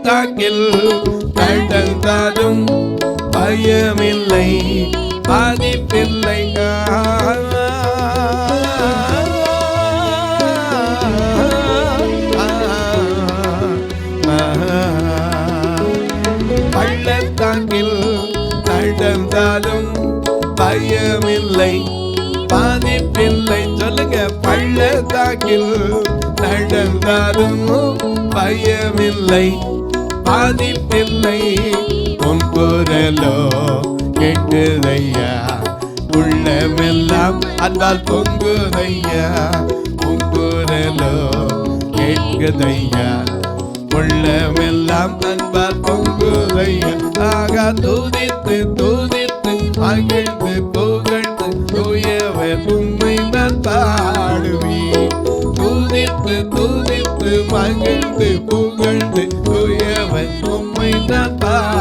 பள்ளத்தாக்கில் கடந்தாலும் பயமில்லை, பாதிப்பில்லை. பள்ளத்தாக்கில் நடந்தாலும் பயமில்லை, பாதிப்பில்லை. சொல்லுங்க, பள்ளத்தாக்கில் நடந்தாலும் பயமில்லை, பாதிப்பில்லை. உன் குரலோ கேட்குதையா, உள்ளமெல்லாம் அன்பால் பொங்குதையா. உன் குரலோ கேட்குதையா, உள்ளமெல்லாம் அன்பால் பொங்குதையா. ஆக துதித்து துதித்து மகிழ்ந்து புகழ்ந்து தூயவர் உம்மை நான் பாடுவேன். துதித்து துதித்து மகிழ்ந்து புகழ்ந்து தூயவர் உம்மை நான் பாடுவேன்.